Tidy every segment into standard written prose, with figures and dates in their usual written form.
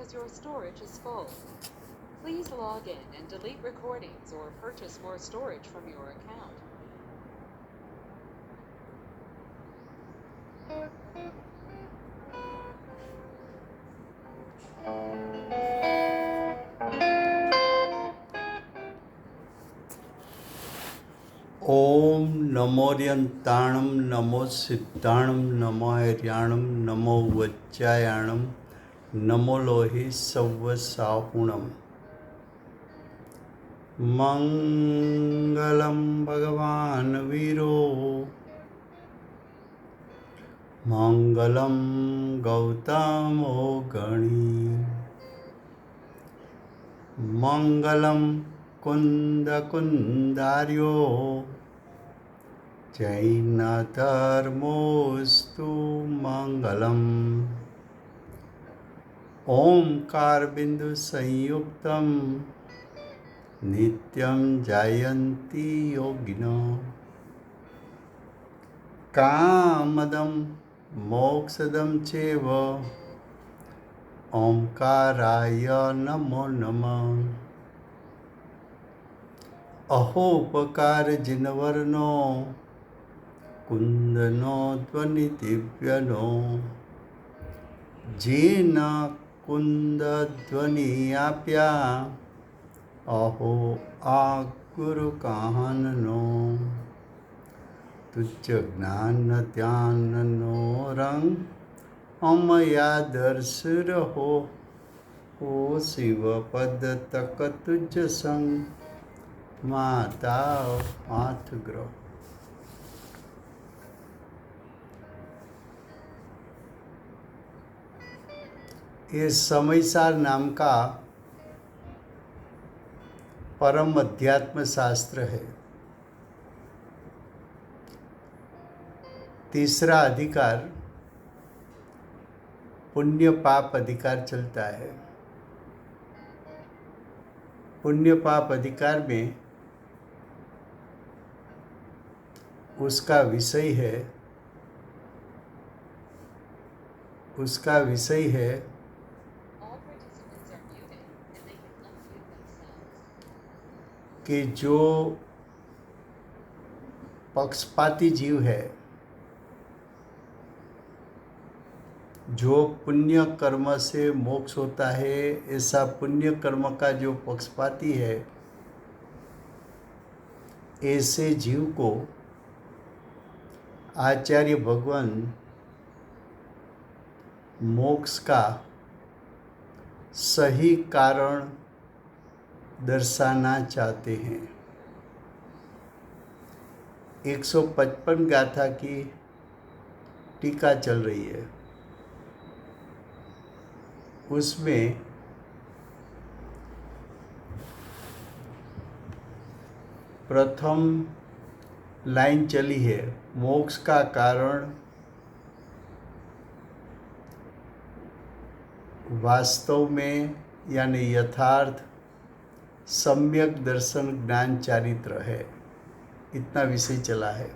because your storage is full. Please log in and delete recordings or purchase more storage from your account. ओम नमोर्यंताणं नमो सिद्धाणं नमो हर्याणं नमो वज्रायाणं नमो लोहि सव्वसाहुणम् मंगलम भगवान वीरो मंगलम गौतमो गणी मंगलम कुंद कुंदार्यो जैन धर्मोस्तु मंगलम ओंकार बिंदु संयुक्तम नित्यं जायन्ति योगिनो कामदं मोक्षदं चैव ओंकाराय नमो नमः अहोपकार जिनवर्नो कुंदनो ध्वनि दिव्यनो जेन कुंद ध्वनि आप्या अहो आ गुरु काहननो तुझ ज्ञान ध्याननो रंग अमया दर्श रहो ओ शिव पद तक तुझ संग माता हाथ ग्रह। ये समयसार नाम का परम अध्यात्म शास्त्र है। तीसरा अधिकार पुण्य पाप अधिकार चलता है। पुण्य पाप अधिकार में उसका विषय है All participants are muted and they can unmute themselves. कि जो पक्षपाती जीव है, जो पुण्य कर्म से मोक्ष होता है, ऐसा पुण्य कर्म का जो पक्षपाती है, ऐसे जीव को आचार्य भगवान मोक्ष का सही कारण दर्शाना चाहते हैं। 155 गाथा की टीका चल रही है। उसमें प्रथम लाइन चली है, मोक्ष का कारण वास्तव में यानी यथार्थ सम्यक दर्शन ज्ञान चारित्र है। इतना विषय चला है।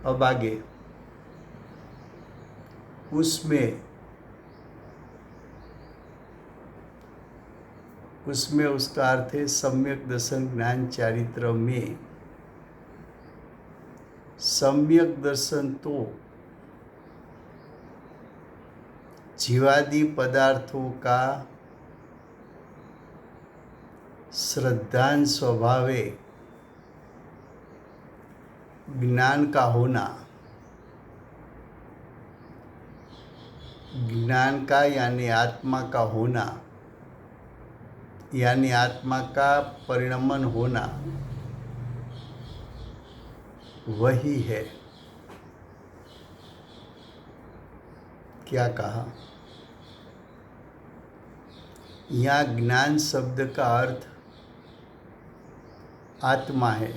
अब आगे उसमें उसका अर्थ है सम्यक दर्शन ज्ञान चारित्र में। सम्यक दर्शन तो जीवादि पदार्थों का श्रद्धान स्वभावे ज्ञान का होना, ज्ञान का यानी आत्मा का होना, यानी आत्मा का परिणमन होना, वही है। क्या कहा? यहाँ ज्ञान शब्द का अर्थ आत्मा है।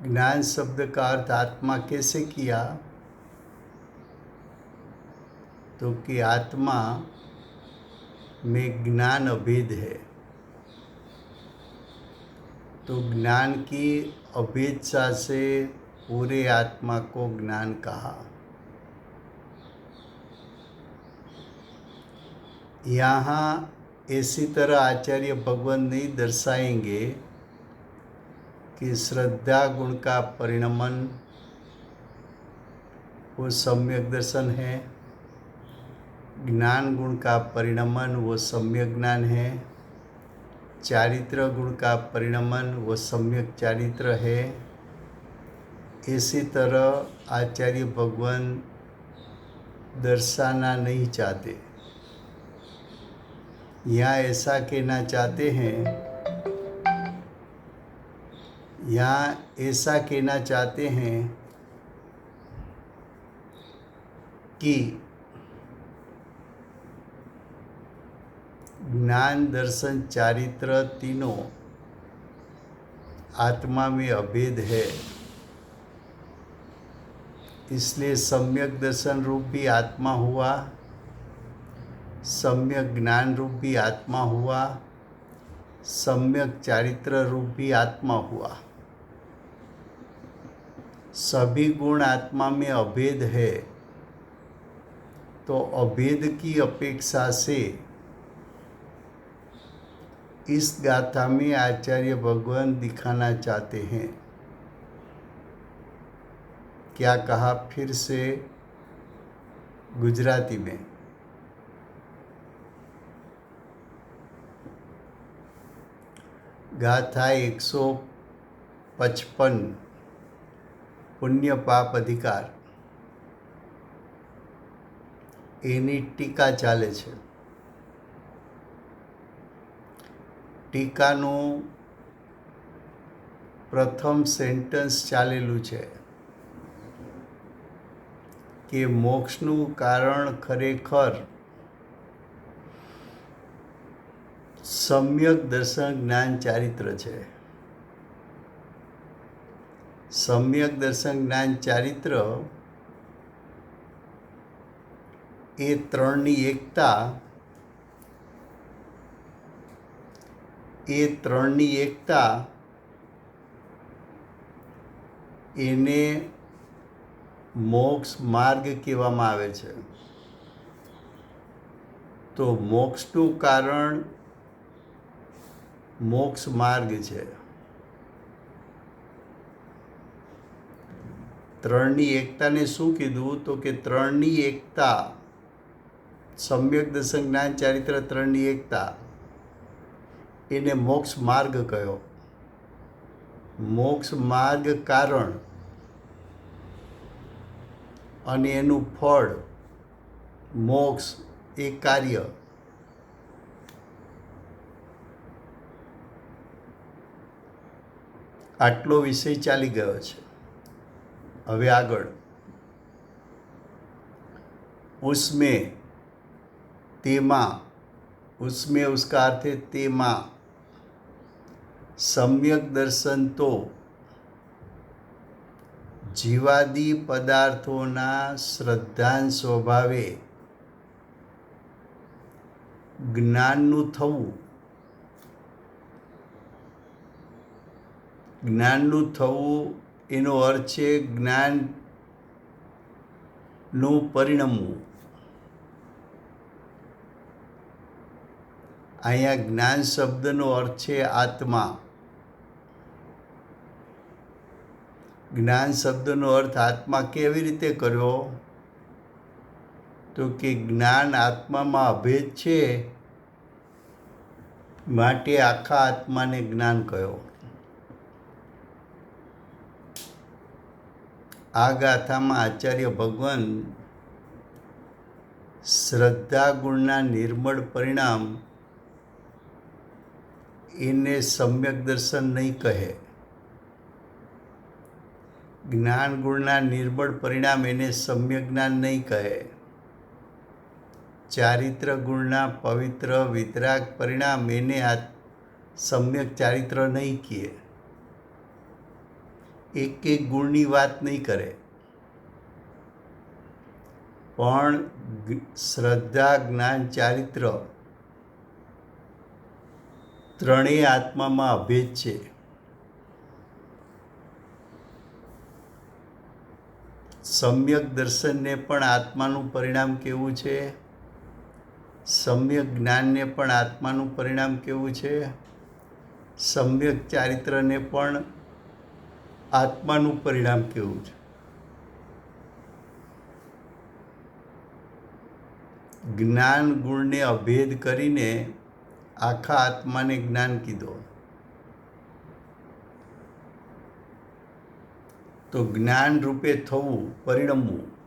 ज्ञान शब्द का अर्थ आत्मा कैसे किया? तो कि आत्मा में ज्ञान अभेद है, तो ज्ञान की अभेदता से पूरे आत्मा को ज्ञान कहा। यहाँ इसी तरह आचार्य भगवान नहीं दर्शाएंगे कि श्रद्धा गुण का परिणमन वो सम्यक दर्शन है, ज्ञान गुण का परिणमन वो सम्यक ज्ञान है, चारित्र गुण का परिणमन वो सम्यक चारित्र है। इसी तरह आचार्य भगवान दर्शाना नहीं चाहते। यहाँ ऐसा कहना चाहते हैं, यहाँ ऐसा कहना चाहते हैं कि ज्ञान दर्शन चारित्र तीनों आत्मा में अभेद है, इसलिए सम्यक दर्शन रूप भी आत्मा हुआ, सम्यक ज्ञान रूप भी आत्मा हुआ, सम्यक चारित्र रूप भी आत्मा हुआ। सभी गुण आत्मा में अभेद है, तो अभेद की अपेक्षा से इस गाथा में आचार्य भगवान दिखाना चाहते हैं। क्या कहा फिर से गुजराती में? गाथा 155 पुण्य पाप अधिकार એની ટીકા ચાલે છે। ટીકાનું પ્રથમ સેન્ટન્સ ચાલેલું છે કે મોક્ષનું કારણ ખરેખર સમ્યક દર્શન જ્ઞાન ચારિત્ર છે। સમ્યક દર્શન જ્ઞાન ચારિત્ર એ ત્રણની એકતા એને મોક્ષ માર્ગ કહેવામાં આવે છે। તો મોક્ષનું કારણ મોક્ષ માર્ગ છે। ત્રણની એકતાને શું કીધું? તો કે ત્રણની એકતા, સમ્યક દર્શન જ્ઞાન ચારિત્ર ત્રણની એકતા એને મોક્ષ માર્ગ કયો। મોક્ષ માર્ગ કારણ અને એનું ફળ મોક્ષ એ કાર્ય। આટલો વિષય ચાલી ગયો છે। હવે આગળ उसमें उसका अर्थ है तेमा सम्यक दर्शन तो जीवादि पदार्थोना श्रद्धान स्वभावे ज्ञानનું થવું એનો અર્થ છે જ્ઞાનનું પરિણમવું। અહીંયા જ્ઞાન શબ્દનો અર્થ છે આત્મા। જ્ઞાન શબ્દનો અર્થ આત્મા કેવી રીતે કર્યો? તો કે જ્ઞાન આત્મામાં અભેદ છે, માટે આખા આત્માને જ્ઞાન કહ્યો। આ ગાથામાં આચાર્ય ભગવાન શ્રદ્ધા ગુણના નિર્મળ પરિણામ એને સમ્યક દર્શન નહીં કહે, જ્ઞાન ગુણના નિર્મળ પરિણામ એને સમ્યક જ્ઞાન નહીં કહે, ચારિત્ર ગુણના પવિત્ર વિતરાગ પરિણામ એને આ સમ્યક ચારિત્ર નહીં કહે। એક એક ગુણની વાત નહીં કરે, પણ શ્રદ્ધા જ્ઞાન ચારિત્ર ત્રણેય આત્મામાં અભેદ છે। સમ્યક દર્શનને પણ આત્માનું પરિણામ કેવું છે? સમ્યક જ્ઞાનને પણ આત્માનું પરિણામ કેવું છે? સમ્યક ચારિત્રને પણ આત્માનું પરિણામ કેવું છે? જ્ઞાન ગુણને અભેદ કરીને આખા આત્માને જ્ઞાન કીધો. તો જ્ઞાન રૂપે થવું, પરિણમવું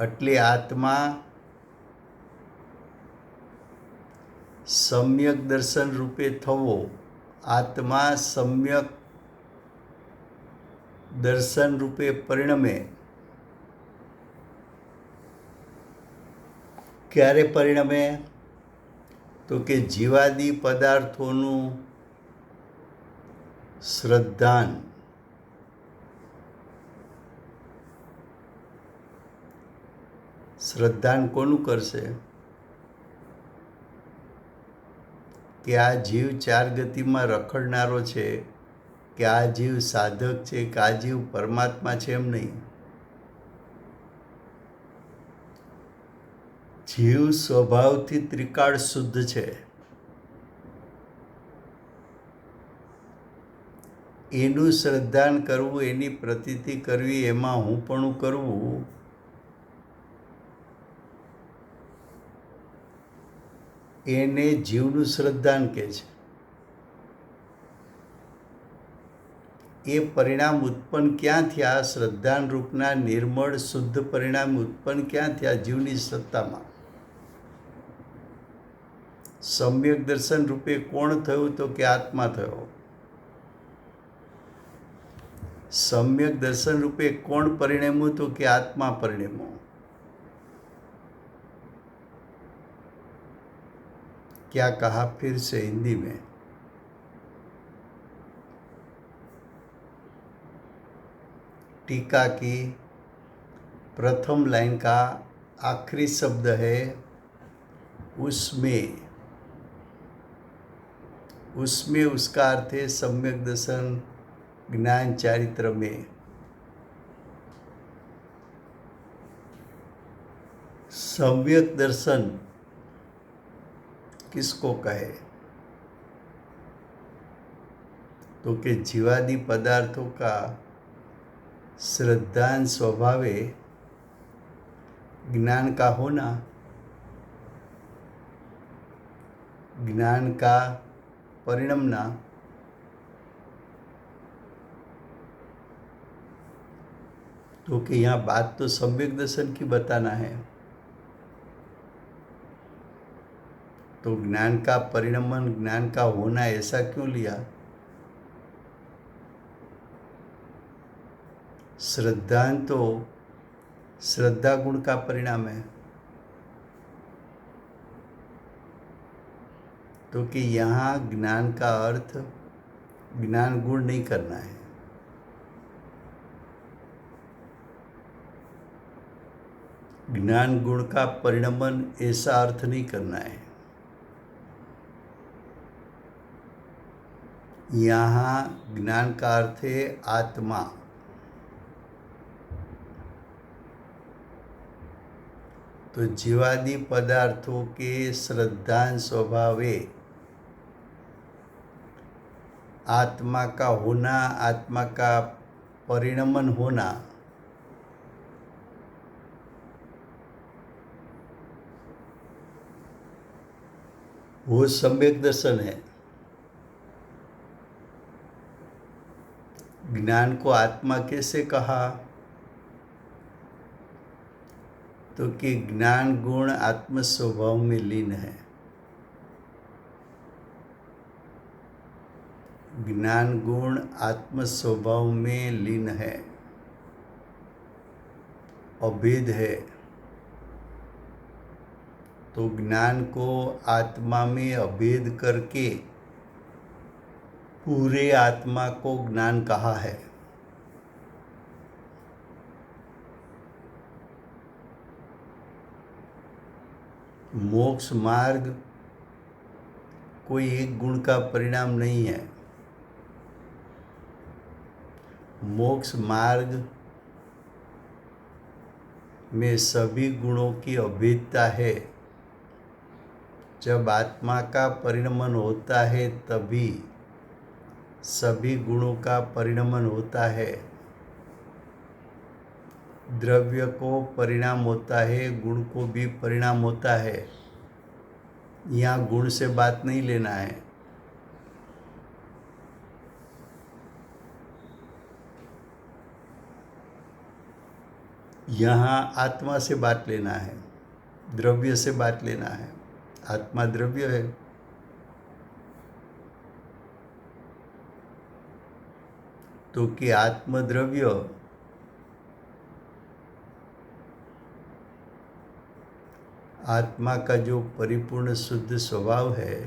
એટલે આત્મા સમ્યક દર્શન રૂપે થવો. આત્મા સમ્યક દર્શન રૂપે પરિણમે. ક્યારે પરિણમે? તો કે જીવાદી પદાર્થોનું શ્રદ્ધાન. શ્રદ્ધાન કોનું કરશે? કે આ જીવ ચાર ગતિમાં રખડનારો છે, કે આ જીવ સાધક છે, કે આ જીવ પરમાત્મા છે, એમ નહીં. જીવ સ્વભાવથી ત્રિકાળ શુદ્ધ છે. એનું શ્રદ્ધાન કરવું, એની પ્રતીતિ કરવી, એમાં હુંપણું કરવું, એને જીવનું શ્રદ્ધાન કહે છે. એ પરિણામ ઉત્પન્ન ક્યાં થયા? શ્રદ્ધાન રૂપના નિર્મળ શુદ્ધ પરિણામ ઉત્પન્ન ક્યાં થયા? જીવની સત્તામાં. સમ્યક દર્શન રૂપે કોણ થયું? તો કે આત્મા થયો. સમ્યક દર્શન રૂપે કોણ પરિણમ્યું? તો કે આત્મા પરિણમ્યો. क्या कहा फिर से हिंदी में? टीका की प्रथम लाइन का आखिरी शब्द है उसमें. उसमें उसका अर्थ है सम्यक दर्शन ज्ञान चारित्र में. सम्यक दर्शन किसको कहे? तो कि जीवादि पदार्थों का श्रद्धान स्वभावे ज्ञान का होना, ज्ञान का परिणमना, तो कि यहाँ बात तो सम्यक दर्शन की बताना है. तो ज्ञान का परिणमन, ज्ञान का होना, ऐसा क्यों लिया? श्रद्धान तो श्रद्धा गुण का परिणाम है. तो कि यहाँ ज्ञान का अर्थ ज्ञान गुण नहीं करना है. ज्ञान गुण का परिणमन ऐसा अर्थ नहीं करना है. यहाँ ज्ञान का अर्थ है आत्मा. तो जीवादि पदार्थों के श्रद्धान स्वभावे आत्मा का होना, आत्मा का परिणमन होना, वो सम्यक दर्शन है. ज्ञान को आत्मा कैसे कहा? तो कि ज्ञान गुण आत्म स्वभाव में लीन है. ज्ञान गुण आत्म स्वभाव में लीन है, अभेद है. तो ज्ञान को आत्मा में अभेद करके पूरे आत्मा को ज्ञान कहा है. मोक्ष मार्ग कोई एक गुण का परिणाम नहीं है. मोक्ष मार्ग में सभी गुणों की अभेदता है। जब आत्मा का परिणमन होता है तभी सभी गुणों का परिणमन होता है। द्रव्य को परिणाम होता है, गुण को भी परिणाम होता है। यहाँ गुण से बात नहीं लेना है। यहाँ आत्मा से बात लेना है, द्रव्य से बात लेना है। आत्मा द्रव्य है। तो कि आत्मद्रव्य आत्मा का जो परिपूर्ण शुद्ध स्वभाव है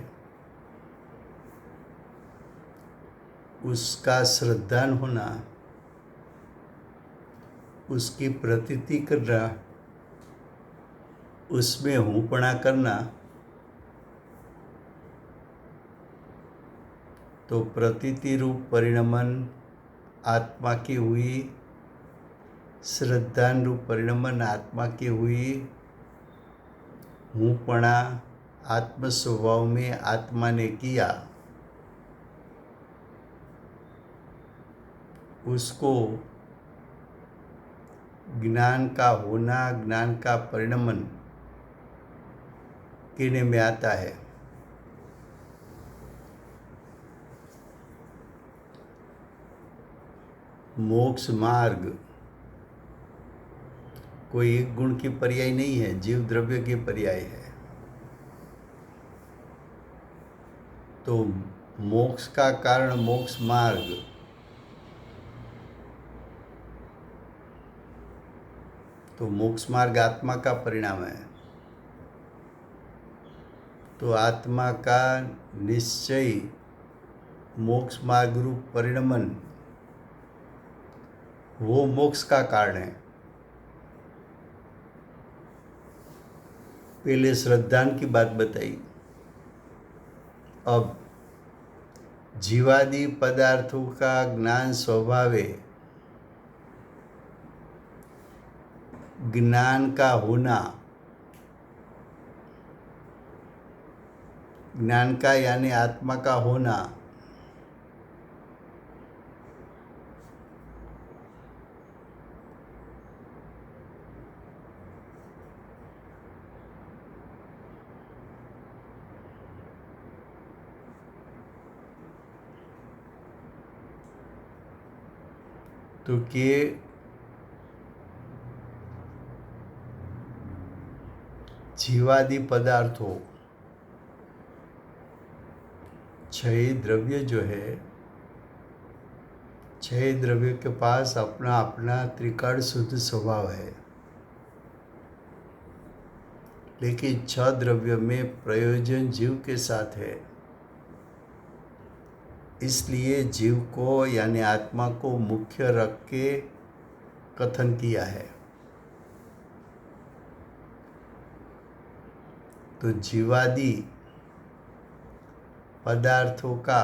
उसका श्रद्धान होना, उसकी प्रतीति करना, उसमें हूँपना करना, तो प्रतीति रूप परिणमन आत्मा की हुई, श्रद्धान रूप परिणमन आत्मा की हुई, हूँपना आत्म स्वभाव में आत्मा ने किया, उसको ज्ञान का होना, ज्ञान का परिणमन कहने में आता है। मोक्ष मार्ग कोई एक गुण की पर्याय नहीं है, जीव द्रव्य की पर्याय है। तो मोक्ष का कारण मोक्ष मार्ग, तो मोक्ष मार्ग आत्मा का परिणाम है। तो आत्मा का निश्चय मोक्ष मार्ग रूप परिणमन वो मोक्ष का कारण है। पहले श्रद्धान की बात बताई, अब जीवादि पदार्थों का ज्ञान स्वभाव है, ज्ञान का होना, ज्ञान का यानी आत्मा का होना, तो कि जीवादि पदार्थों छह द्रव्य जो है, छह द्रव्य के पास अपना अपना त्रिकाल शुद्ध स्वभाव है, लेकिन छह द्रव्य में प्रयोजन जीव के साथ है। इसलिए जीव को यानी आत्मा को मुख्य रख के कथन किया है। तो जीवादि पदार्थों का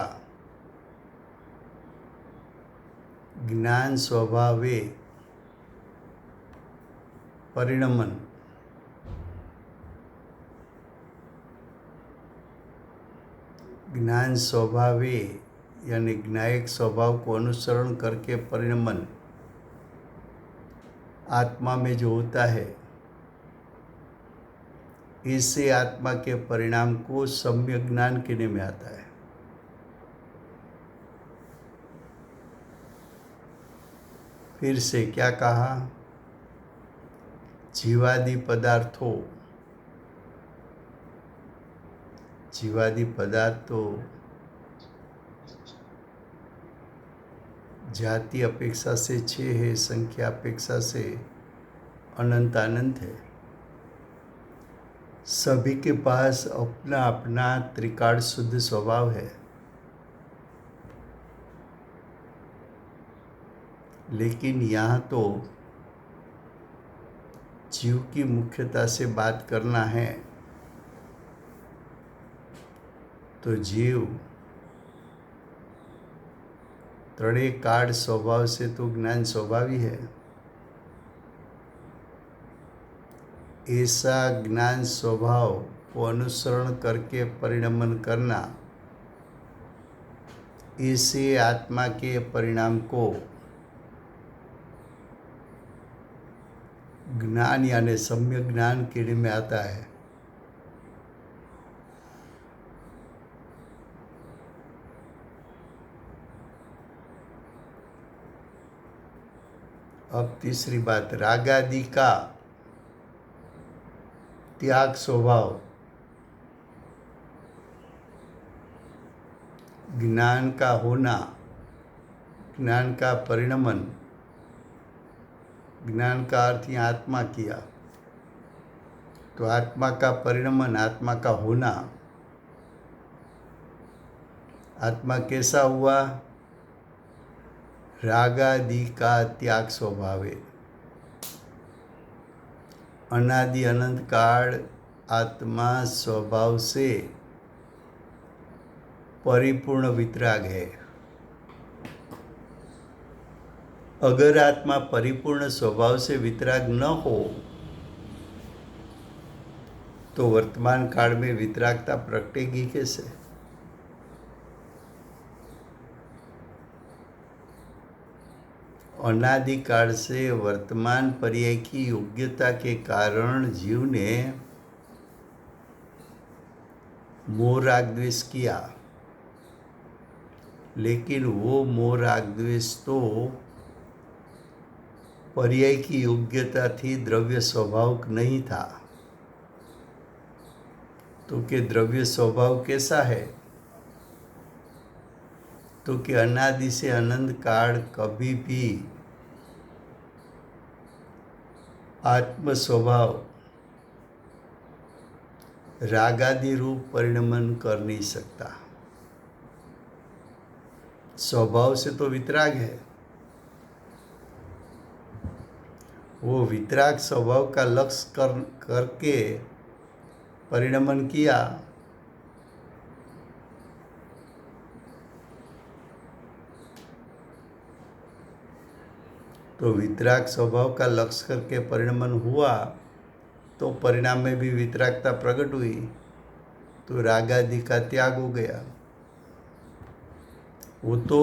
ज्ञान स्वभावे परिणमन, ज्ञान स्वभावे यानी ज्ञायक स्वभाव को अनुसरण करके परिणमन आत्मा में जो होता है, इससे आत्मा के परिणाम को सम्यक ज्ञान कहने में आता है। फिर से क्या कहा? जीवादि पदार्थों, जीवादि पदार्थों जाति अपेक्षा से छः है, संख्या अपेक्षा से अनंत अनंत है। सभी के पास अपना अपना त्रिकाल शुद्ध स्वभाव है, लेकिन यहाँ तो जीव की मुख्यता से बात करना है। तो जीव त्रणेय काल स्वभाव से तो ज्ञान स्वभावी है, ऐसा ज्ञान स्वभाव को अनुसरण करके परिणमन करना, ऐसे आत्मा के परिणाम को ज्ञान यानी सम्यक ज्ञान कहने में आता है। अब तीसरी बात, रागादि का त्याग स्वभाव ज्ञान का होना, ज्ञान का परिणमन, ज्ञान का अर्थ यहाँ आत्मा किया, तो आत्मा का परिणमन, आत्मा का होना, आत्मा कैसा हुआ? रागादि का त्याग स्वभाव है। अनादि अनंत काल आत्मा स्वभाव से परिपूर्ण वितराग है। अगर आत्मा परिपूर्ण स्वभाव से वितराग न हो तो वर्तमान काल में वितरागता प्रकटेगी कैसे? अनादिकाल से वर्तमान पर्याय की योग्यता के कारण जीव ने मोह राग द्वेष किया, लेकिन वो मोह राग द्वेष तो पर्याय की योग्यता थी, द्रव्य स्वभाव नहीं था। तो कि द्रव्य स्वभाव कैसा है? तो कि अनादि से अनंत काल कभी भी आत्म स्वभाव रागादि रूप परिणमन कर नहीं सकता। स्वभाव से तो वितराग है, वो वितराग स्वभाव का लक्ष्य करके परिणमन किया, तो वितराग स्वभाव का लक्ष्य करके परिणमन हुआ तो परिणाम में भी वितरागता प्रकट हुई, तो रागादि का त्याग हो गया। वो तो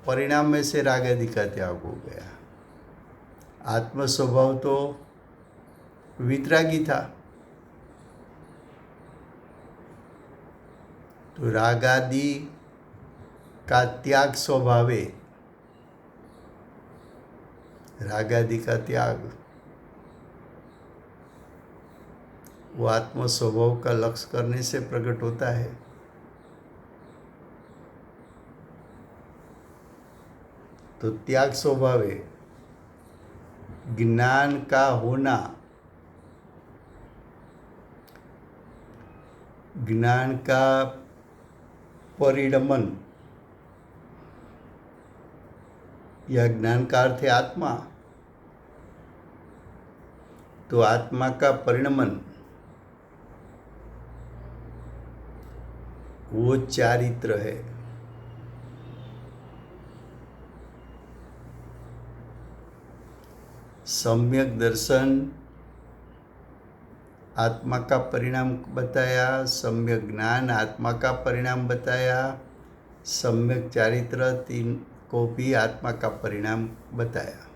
परिणाम में से रागादि का त्याग हो गया। आत्म स्वभाव तो वितरागी था, तो रागादि का त्याग स्वभाव है। रागादि का त्याग वो आत्म स्वभाव का लक्ष्य करने से प्रकट होता है। तो त्याग स्वभाव है। ज्ञान का होना, ज्ञान का परिणमन या ज्ञान का अर्थ है आत्मा, तो आत्मा का परिणमन वो चारित्र है। सम्यक दर्शन आत्मा का परिणाम बताया, सम्यक ज्ञान आत्मा का परिणाम बताया, सम्यक चारित्र तीन को भी आत्मा का परिणाम बताया।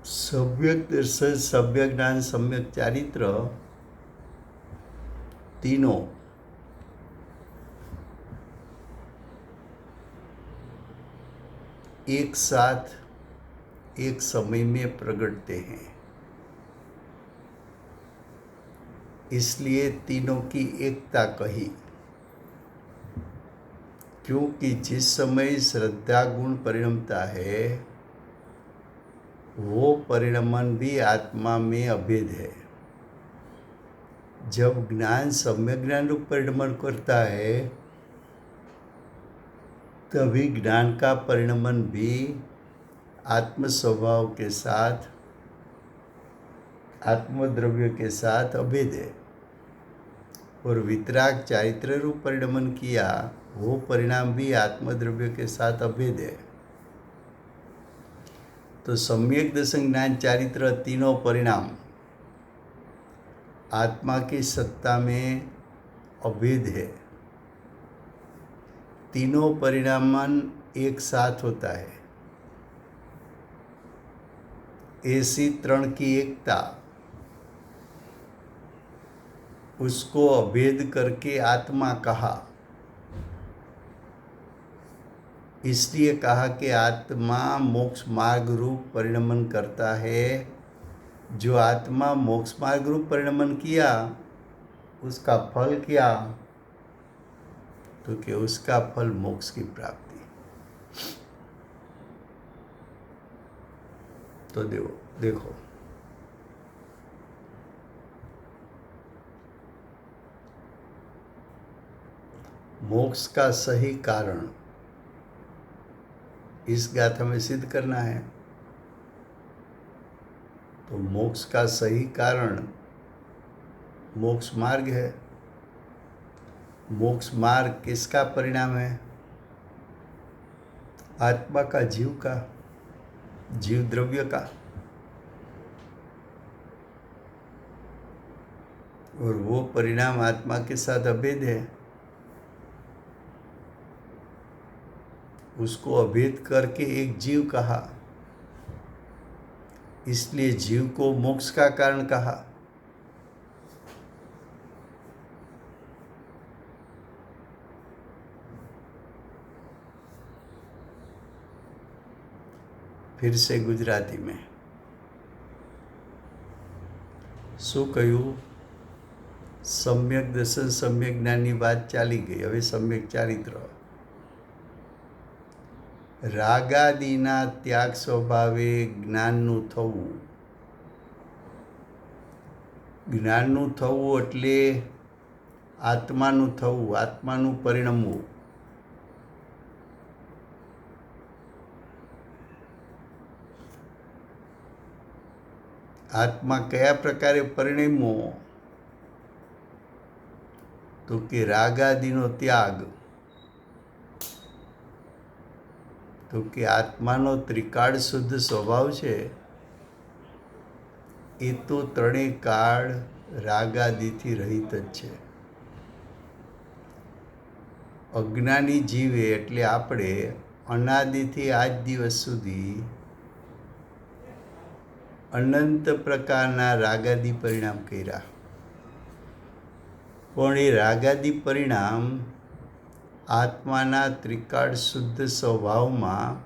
सम्यक दर्शन, सम्यक ज्ञान, सम्यक चारित्र तीनों एक साथ एक समय में प्रगटते हैं, इसलिए तीनों की एकता कही। क्योंकि जिस समय श्रद्धा गुण परिणमता है वो परिणमन भी आत्मा में अभेद है। जब ज्ञान सम्यक ज्ञान रूप परिणमन करता है तभी ज्ञान का परिणमन भी आत्म स्वभाव के साथ, आत्मद्रव्य के साथ अभेद है। और वितराग चारित्र रूप परिणमन किया वो परिणाम भी आत्मद्रव्य के साथ अभेद है। तो सम्यक दर्शन ज्ञान चारित्र तीनों परिणाम आत्मा की सत्ता में अभेद है। तीनों परिणामन एक साथ होता है। ऐसी त्रण की एकता, उसको अभेद करके आत्मा कहा। इसलिए कहा कि आत्मा मोक्ष मार्ग रूप परिणमन करता है। जो आत्मा मोक्ष मार्ग रूप परिणमन किया, उसका फल क्या? तो कि उसका फल मोक्ष की प्राप्ति। तो देखो मोक्ष का सही कारण इस गाथा में सिद्ध करना है। तो मोक्ष का सही कारण मोक्ष मार्ग है। मोक्ष मार्ग किसका परिणाम है? आत्मा का, जीव का, जीव द्रव्य का। और वो परिणाम आत्मा के साथ अभेद है। उसको अभेद करके एक जीव कहा, इसलिए जीव को मोक्ष का कारण कहा। फिर से गुजराती में શું કહ્યું? સમ્યક દર્શન સમ્યક જ્ઞાનની વાત ચાલી ગઈ, હવે સમ્યક ચારિત્ર. રાગાદિના ત્યાગ સ્વભાવે જ્ઞાનનું થવું. જ્ઞાનનું થવું એટલે આત્માનું થવું, આત્માનું પરિણમવું. આત્મા કયા પ્રકારે પરિણમ્યો? તો કે રાગાદિનો ત્યાગ. તો કે આત્માનો ત્રિકાળ શુદ્ધ સ્વભાવ છે એ તો ત્રણેય કાળ રાગાદિથી રહિત જ છે. અજ્ઞાની જીવે એટલે આપણે અનાદિથી આજ દિવસ સુધી અનંત પ્રકારના રાગાદિ પરિણામ કર્યા. પણ એ રાગાદિ પરિણામ આત્માના ત્રિકાળ શુદ્ધ સ્વભાવમાં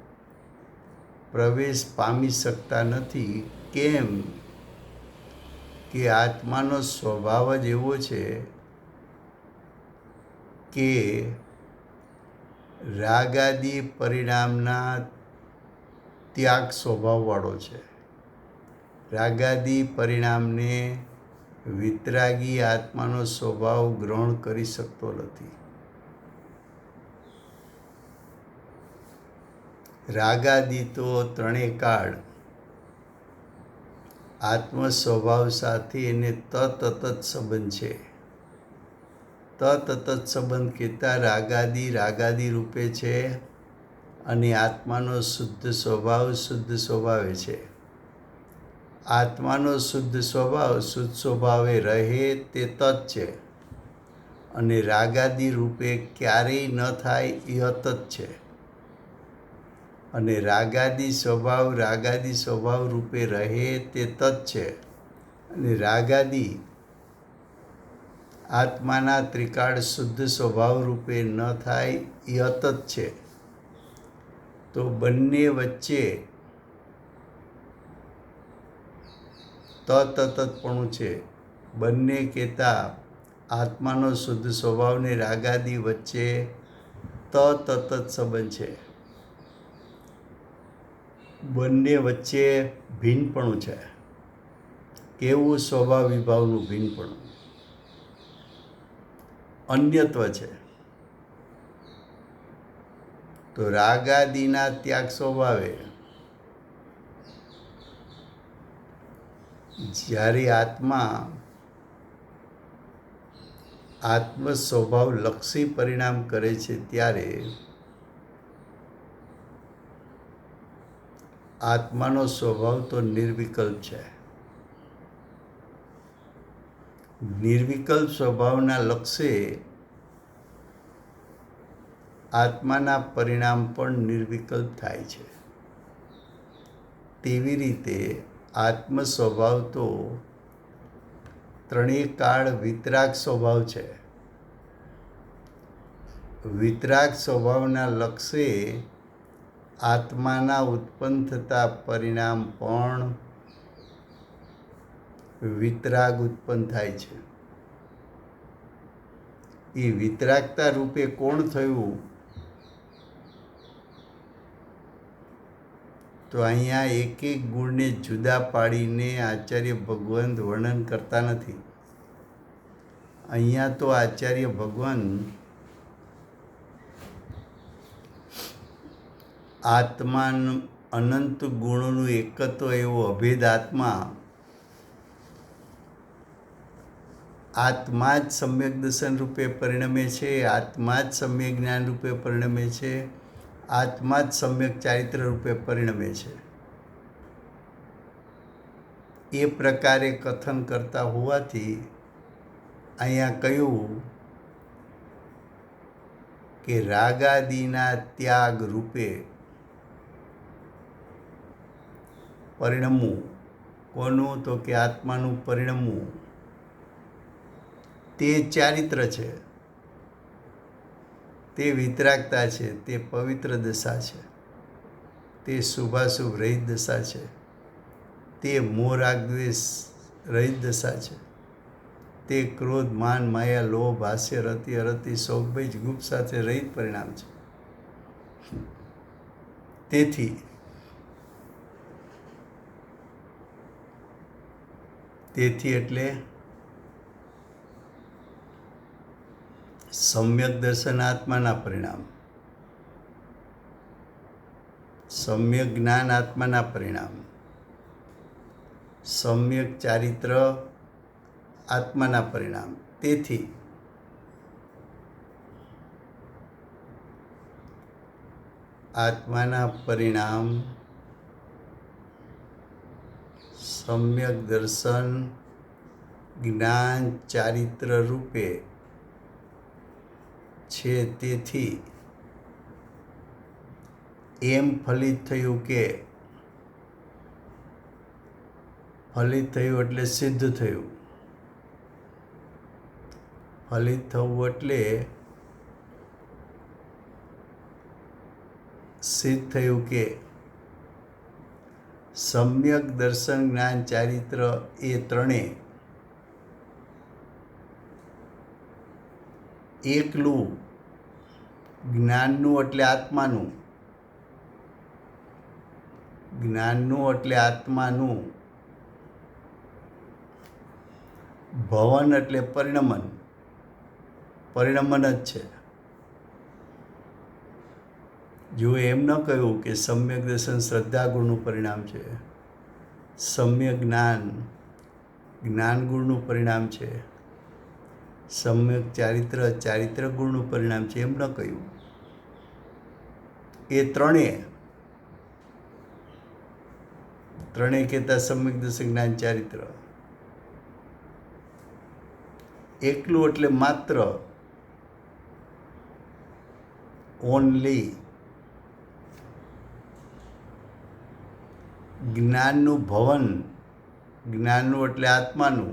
પ્રવેશ પામી શકતા નથી. કેમ? કે આત્માનો સ્વભાવ જ એવો છે કે રાગાદિ પરિણામના ત્યાગ સ્વભાવવાળો છે. રાગાદિ પરિણામને વિતરાગી આત્માનો સ્વભાવ ગ્રહણ કરી શકતો નથી. રાગાદિ તો ત્રણેય કાળ આત્મ સ્વભાવ સાથે એને તતત સંબંધ છે. તતત સંબંધ કહેતા રાગાદિ રૂપે છે અને આત્માનો શુદ્ધ સ્વભાવે છે. આત્માનો શુદ્ધ સ્વભાવે રહે તે તત છે અને રાગાદિ રૂપે ક્યારેય ન થાય એ અતત છે. અને રાગાદિ સ્વભાવ રૂપે રહે તે તત છે અને રાગાદિ આત્માના ત્રિકાળ શુદ્ધ સ્વભાવ રૂપે ન થાય એ અતત છે. તો બંને વચ્ચે તતતપણું છે. બંને કહેતા આત્માનો શુદ્ધ સ્વભાવને રાગાદિ વચ્ચે તતત સંબંધ છે. બંને વચ્ચે ભિન્નપણું છે. કેવું? સ્વભાવ વિભાવનું ભિન્નપણું, અન્યત્વ છે. તો રાગાદિના ત્યાગ સ્વભાવે જ્યારે આત્મ સ્વભાવ લક્ષી પરિણામ કરે છે ત્યારે આત્માનો સ્વભાવ તો નિર્વિકલ્પ છે. નિર્વિકલ્પ સ્વભાવના લક્ષે આત્માના પરિણામ પણ નિર્વિકલ્પ થાય છે. તેવી રીતે આત્મ સ્વભાવ તો ત્રણેય કાળ વિતરાગ સ્વભાવ છે. વિતરાગ સ્વભાવના લક્ષે આત્માના ઉત્પન્ન થતા પરિણામ પણ વિતરાગ ઉત્પન્ન થાય છે. એ વિતરાગતા રૂપે કોણ થયું? તો અહીંયા એક એક ગુણને જુદા પાડીને આચાર્ય ભગવંત વર્ણન કરતા નથી. અહીંયા તો આચાર્ય ભગવાન આત્મા અનંત ગુણોનું એકત્વ એવો અભેદ આત્મા જ સમ્યક દર્શન રૂપે પરિણમે છે, આત્મા જ સમ્યક જ્ઞાન રૂપે પરિણમે છે, આત્મા જ સમ્યક ચારિત્ર રૂપે પરિણમે છે. એ પ્રકારે કથન કરતા હોવાથી અહીંયા કહ્યું કે રાગાદિના ત્યાગ રૂપે પરિણમવું. કોનું? તો કે આત્માનું પરિણમવું. તે ચારિત્ર છે, તે વિતરાગતા છે, તે પવિત્ર દશા છે, તે શુભાશુભ રહિત દશા છે, તે મોહ રાગ દ્વેષ રહિત દશા છે, તે ક્રોધ માન માયા લોભ હાસ્ય રતિ અરતિ શોક ભય ગુપ સાથે રહિત પરિણામ છે. તેથી એટલે સમ્યક દર્શન આત્માના પરિણામ, સમ્યક જ્ઞાન આત્માના પરિણામ, સમ્યક ચારિત્ર આત્માના પરિણામ. તેથી આત્માના પરિણામ સમ્યક દર્શન જ્ઞાન ચારિત્ર રૂપે છે. તેથી એમ ફલિત થયું કે ફલિત થયું એટલે સિદ્ધ થયું. ફલિત થવું એટલે સિદ્ધ થયું કે સમ્યક દર્શન જ્ઞાન ચારિત્ર એ ત્રણેય એકલું જ્ઞાનનું એટલે આત્માનું, જ્ઞાનનું એટલે આત્માનું, ભવન એટલે પરિણમન, પરિણમન જ છે. જો એમ ન કહ્યું કે સમ્યક દર્શન શ્રદ્ધા ગુણનું પરિણામ છે, સમ્યક જ્ઞાન જ્ઞાન ગુણનું પરિણામ છે, સમ્યક ચારિત્ર ચારિત્ર ગુણનું પરિણામ છે, એમ ન કહ્યું. એ ત્રણેય કહેતા સમ્યક દર્શન જ્ઞાન ચારિત્ર એકલું એટલે માત્ર, ઓનલી જ્ઞાનનું ભવન, જ્ઞાનનું એટલે આત્માનું,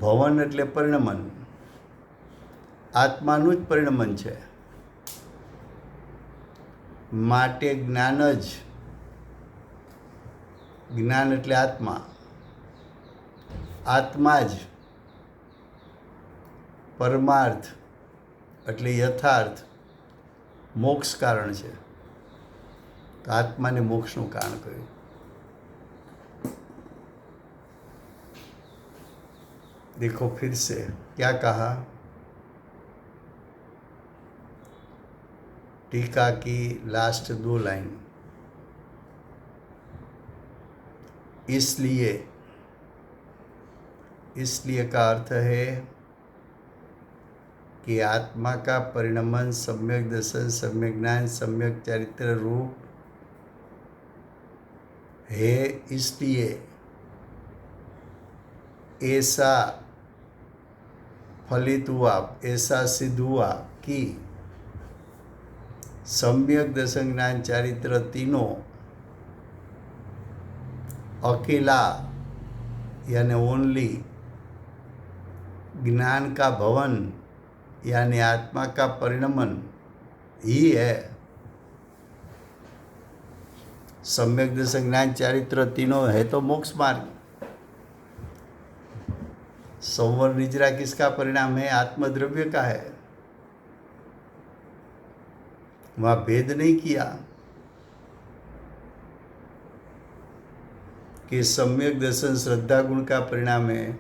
ભવન એટલે પરિણમન, આત્માનું જ પરિણમન છે. માટે જ્ઞાન જ, જ્ઞાન એટલે આત્મા, આત્મા જ પરમાર્થ એટલે યથાર્થ મોક્ષ કારણ છે. તો આત્માને મોક્ષનું કારણ કહ્યું. देखो फिर से क्या कहा, टीका की लास्ट 2 लाइन, इसलिए, इसलिए का अर्थ है कि आत्मा का परिणमन सम्यक दर्शन सम्यक ज्ञान सम्यक चारित्र रूप है, इसलिए ऐसा फलित हुआ, ऐसा सिद्ध हुआ कि सम्यक दर्शन ज्ञान चारित्र तीनों अकेला यानी ओनली ज्ञान का भवन यानी आत्मा का परिणमन ही है। सम्यक दर्शन ज्ञान चारित्र तीनों है तो मोक्ष मार्ग। संवर निजरा किसका परिणाम है? आत्मद्रव्य का है। वहां भेद नहीं किया कि सम्यक दर्शन श्रद्धा गुण का परिणाम है,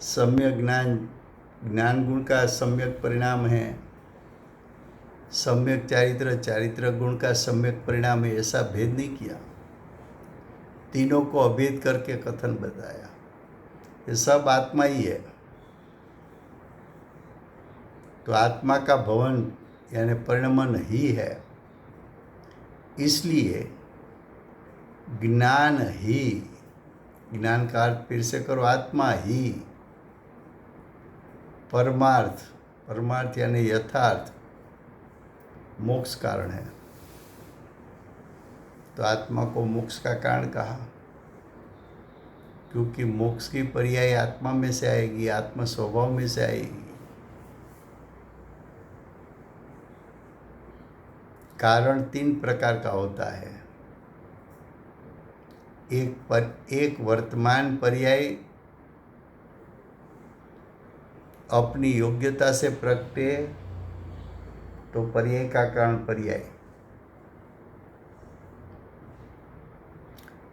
सम्यक ज्ञान ज्ञान गुण का सम्यक परिणाम है, सम्यक चारित्र चारित्र गुण का सम्यक परिणाम है। ऐसा भेद नहीं किया, तीनों को अभेद करके कथन बताया। ये सब आत्मा ही है। तो आत्मा का भवन यानी परिणमन ही है। इसलिए ज्ञान ही, ज्ञान का अर्थ फिर से करो, आत्मा ही परमार्थ, परमार्थ यानी यथार्थ मोक्ष कारण है। तो आत्मा को मोक्ष का कारण कहा क्योंकि मोक्ष की पर्याय आत्मा में से आएगी, आत्म स्वभाव में से आएगी। कारण तीन प्रकार का होता है। एक वर्तमान पर्याय अपनी योग्यता से प्रगटे तो पर्याय का कारण पर्याय।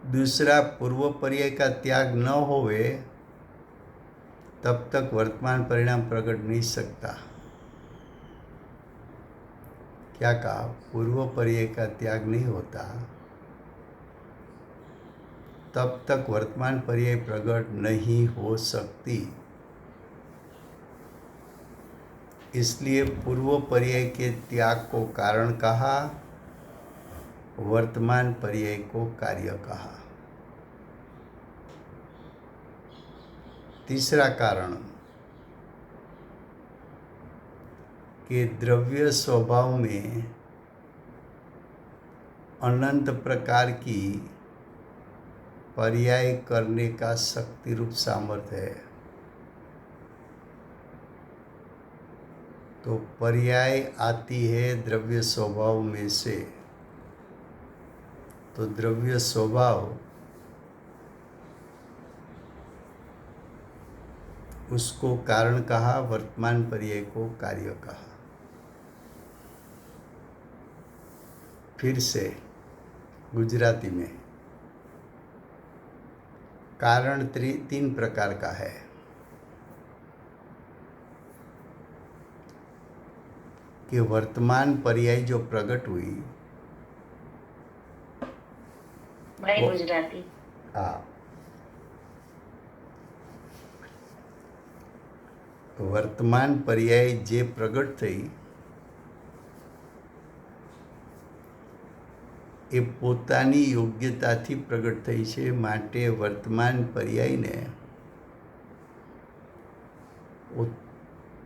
दूसरा, पूर्व पर्याय का त्याग न होवे तब तक वर्तमान परिणाम प्रकट नहीं सकता। क्या कहा? पूर्व पर्याय का त्याग नहीं होता तब तक वर्तमान पर्याय प्रकट नहीं हो सकती। इसलिए पूर्व पर्याय के त्याग को कारण कहा, वर्तमान पर्याय को कार्य कहा। तीसरा कारण कि द्रव्य स्वभाव में अनंत प्रकार की पर्याय करने का शक्ति रूप सामर्थ्य है। तो पर्याय आती है द्रव्य स्वभाव में से। तो द्रव्य स्वभाव उसको कारण कहा, वर्तमान पर्याय को कार्य कहा। फिर से गुजराती में, कारण तीन प्रकार का है। कि वर्तमान पर्याय जो प्रकट हुई गुजराती, हाँ, વર્તમાન પર્યાય જે પ્રગટ થઈ એ પોતાની યોગ્યતાથી પ્રગટ થઈ છે, માટે વર્તમાન પર્યાયને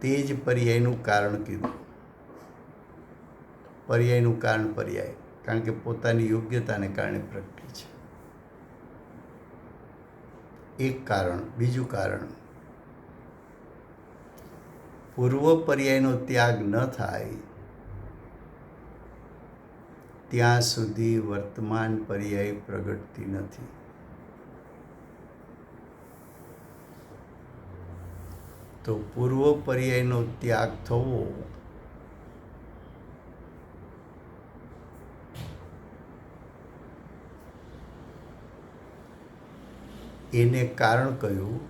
તે જ પર્યાયનું કારણ કીધું। પર્યાયનું કારણ પર્યાય, કારણ કે પોતાની યોગ્યતાને કારણે પ્રગટી છે। એક કારણ। બીજું કારણ, પૂર્વ પર્યાયનો ત્યાગ ન થાય ત્યાં સુધી વર્તમાન પર્યાય પ્રગટતી નથી। તો પૂર્વ પર્યાયનો ત્યાગ થવો એને કારણ કહ્યું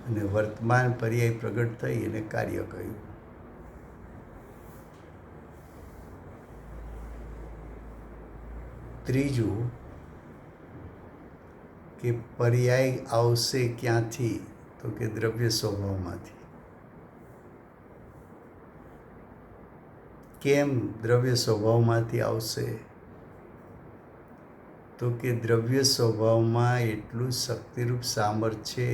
અને વર્તમાન પર્યાય પ્રગટ થઈ એને કાર્ય કહ્યું। ત્રીજું કે પર્યાય આવશે ક્યાંથી? તો કે દ્રવ્ય સ્વભાવમાંથી। કેમ દ્રવ્ય સ્વભાવમાંથી આવશે? તો કે દ્રવ્ય સ્વભાવમાં એટલું શક્તિરૂપ સામર્થ્ય છે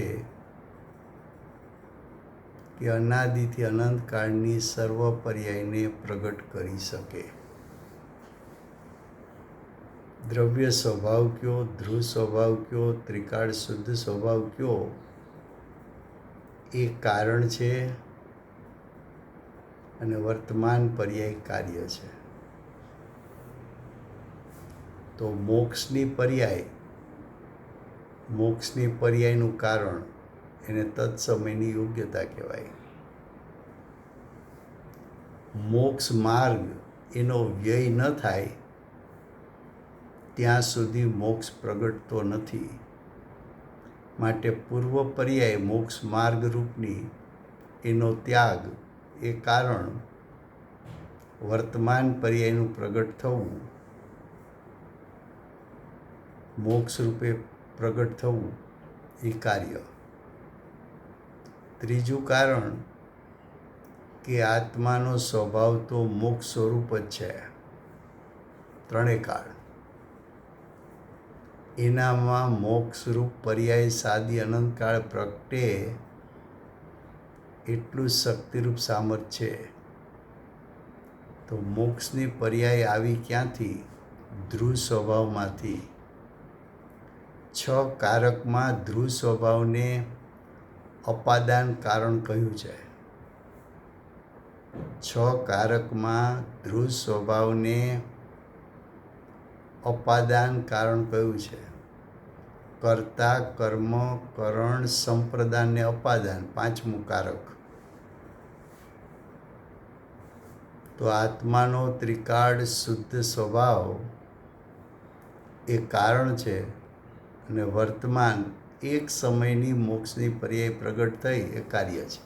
કે અનાદિથી અનંતકાળની સર્વ પર્યાયને પ્રગટ કરી શકે. દ્રવ્ય સ્વભાવ કયો, ધ્રુવ સ્વભાવ કયો, ત્રિકાળ શુદ્ધ સ્વભાવ કયો, એ કારણ છે અને વર્તમાન પર્યાય કાર્ય છે. તો મોક્ષની પર્યાયનું કારણ એને તત્સમયની યોગ્યતા કહેવાય. મોક્ષ માર્ગ એનો વ્યય ન થાય ત્યાં સુધી મોક્ષ પ્રગટતો નથી. માટે પૂર્વ પર્યાય મોક્ષ માર્ગ રૂપની એનો ત્યાગ એ કારણ, વર્તમાન પર્યાયનું પ્રગટ થવું, મોક્ષ રૂપે પ્રગટ થવું એ કાર્ય. ત્રીજું કારણ કે આત્માનો સ્વભાવ તો મોક્ષ સ્વરૂપ જ છે. ત્રણેય કાળ એનામાં મોક્ષરૂપ પર્યાય સાદી અનંતકાળ પ્રગટે એટલું શક્તિરૂપ સામર્થ્ય છે. તો મોક્ષની પર્યાય આવી ક્યાંથી? ધ્રુવ સ્વભાવમાંથી. 6 કારકમાં ધ્રુવ સ્વભાવને અપાદાન કારણ કહ્યું છે. 6 કારકમાં ધ્રુવ સ્વભાવને અપાદાન કારણ કહ્યું છે. કર્તા, કર્મ, કરણ, સંપ્રદાન ને અપાદાન, 5મું કારક. તો આત્માનો ત્રિકાળ શુદ્ધ સ્વભાવ એ કારણ છે અને વર્તમાન એક સમયની મોક્ષની પર્યાય પ્રગટ થઈ એ કાર્ય છે.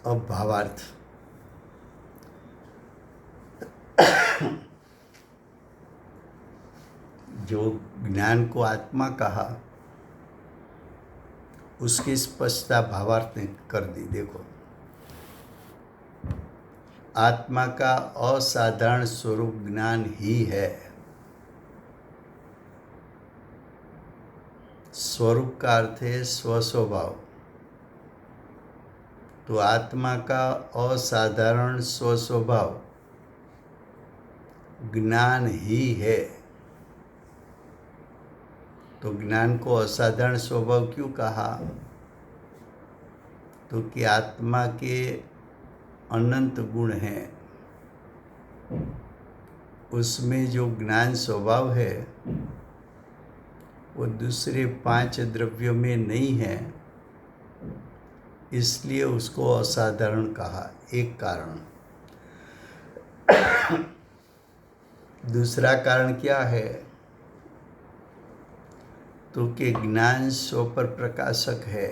अब भावार्थ. जो ज्ञान को आत्मा कहा उसकी स्पष्टता भावार्थ ने कर दी. देखो, आत्मा का असाधारण स्वरूप ज्ञान ही है. स्वरूप का अर्थ है स्वस्वभाव. तो आत्मा का असाधारण स्वस्वभाव ज्ञान ही है. तो ज्ञान को असाधारण स्वभाव क्यों कहा? तो कि आत्मा के अनंत गुण हैं. उसमें जो ज्ञान स्वभाव है वो दूसरे 5 द्रव्यों में नहीं है, इसलिए उसको असाधारण कहा. एक कारण. दूसरा कारण क्या है? तो कि ज्ञान स्व पर प्रकाशक है.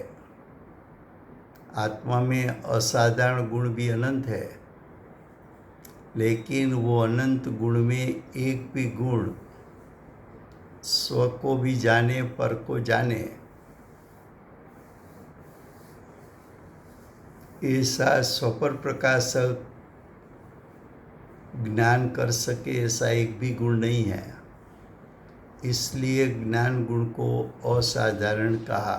आत्मा में असाधारण गुण भी अनंत है, लेकिन वो अनंत गुण में एक भी गुण स्व को भी जाने, पर को जाने, ऐसा स्वपर प्रकाशक ज्ञान कर सके ऐसा एक भी गुण नहीं है. इसलिए ज्ञान गुण को असाधारण कहा.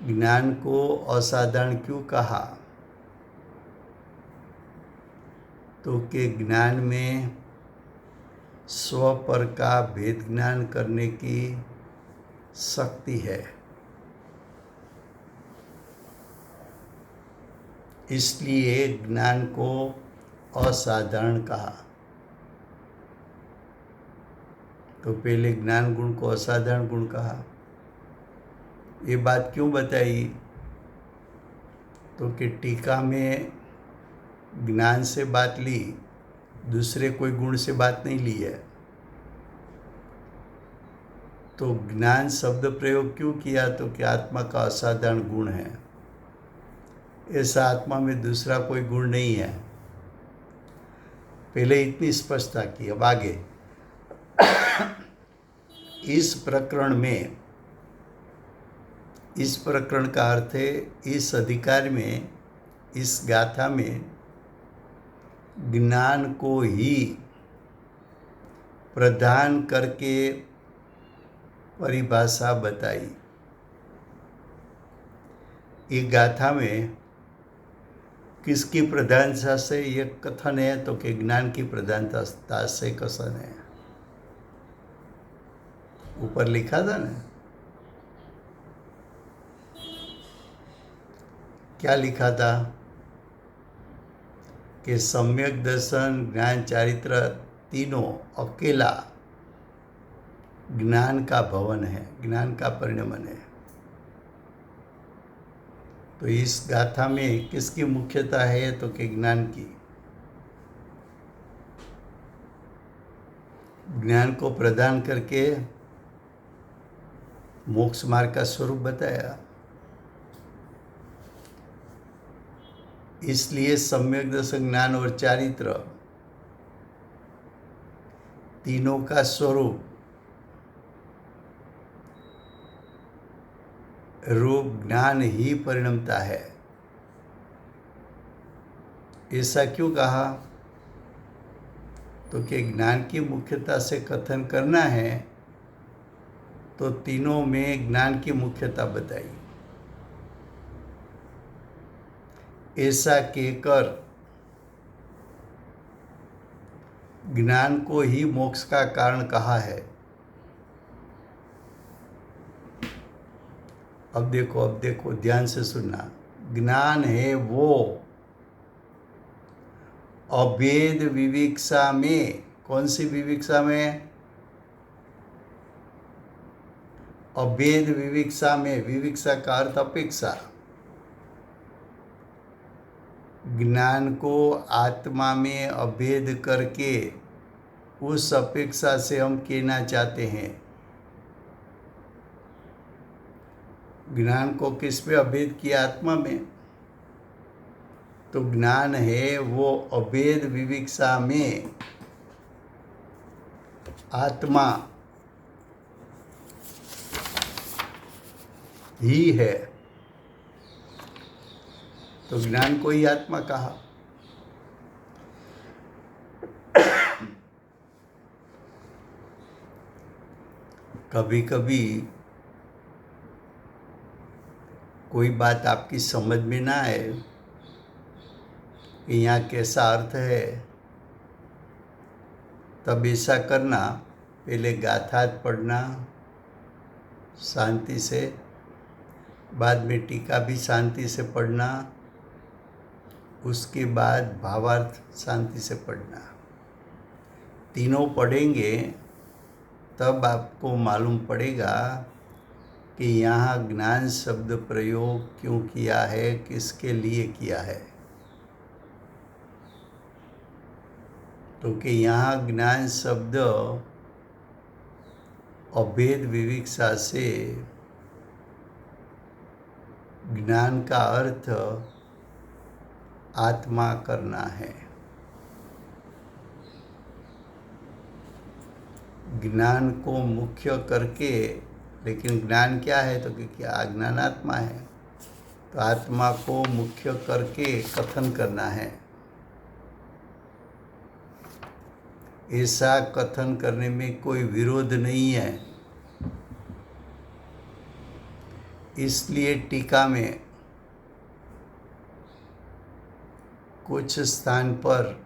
ज्ञान को असाधारण क्यों कहा? तो कि ज्ञान में स्व पर का भेद ज्ञान करने की शक्ति है, इसलिए ज्ञान को असाधारण कहा. तो पहले ज्ञान गुण को असाधारण गुण कहा. ये बात क्यों बताई? तो कि टीका में ज्ञान से बात ली, दूसरे कोई गुण से बात नहीं ली है. तो ज्ञान शब्द प्रयोग क्यों किया? तो कि आत्मा का असाधारण गुण है, ऐसा आत्मा में दूसरा कोई गुण नहीं है. पहले इतनी स्पष्टता की. अब आगे इस प्रकरण में, इस प्रकरण का अर्थ है इस अधिकार में, इस गाथा में ज्ञान को ही प्रदान करके परिभाषा बताई। ये गाथा में किसकी प्रधानता से ये कथन है, तो कि ज्ञान की प्रधानता से कथन है। ऊपर लिखा था ना, क्या लिखा था कि सम्यक दर्शन, ज्ञान, चारित्र तीनों अकेला ज्ञान का भवन है, ज्ञान का परिणमन है। तो इस गाथा में किसकी मुख्यता है, तो कि ज्ञान की। ज्ञान को प्रदान करके मोक्ष मार्ग का स्वरूप बताया। इसलिए सम्यक दर्शन, ज्ञान और चारित्र तीनों का स्वरूप रूप ज्ञान ही परिणमता है। ऐसा क्यों कहा, तो कि ज्ञान की मुख्यता से कथन करना है, तो तीनों में ज्ञान की मुख्यता बताई। ऐसा कहकर ज्ञान को ही मोक्ष का कारण कहा है। अब देखो ध्यान से सुनना। ज्ञान है वो अभेद विविक्षा में, कौन सी विविक्षा में, अभेद विविक्षा में, विविक्षा का अर्थ अपेक्षा। ज्ञान को आत्मा में अभेद करके उस अपेक्षा से हम कहना चाहते हैं। ज्ञान को किस पे अभेद किया, आत्मा में। तो ज्ञान है वो अभेद विविक्षा में आत्मा ही है, तो ज्ञान को ही आत्मा कहा। कभी कभी कोई बात आपकी समझ में ना आए कि यहाँ कैसा अर्थ है, तब ऐसा करना, पहले गाथा पढ़ना शांति से, बाद में टीका भी शांति से पढ़ना, उसके बाद भावार्थ शांति से पढ़ना। तीनों पढ़ेंगे तब आपको मालूम पड़ेगा कि यहाँ ज्ञान शब्द प्रयोग क्यों किया है, किसके लिए किया है। तो कि यहाँ ज्ञान शब्द अभेद विविक्षा से ज्ञान का अर्थ आत्मा करना है। ज्ञान को मुख्य करके, लेकिन ज्ञान क्या है, तो कि क्या अज्ञान आत्मा है, तो आत्मा को मुख्य करके कथन करना है। ऐसा कथन करने में कोई विरोध नहीं है। इसलिए टीका में कुछ स्थान पर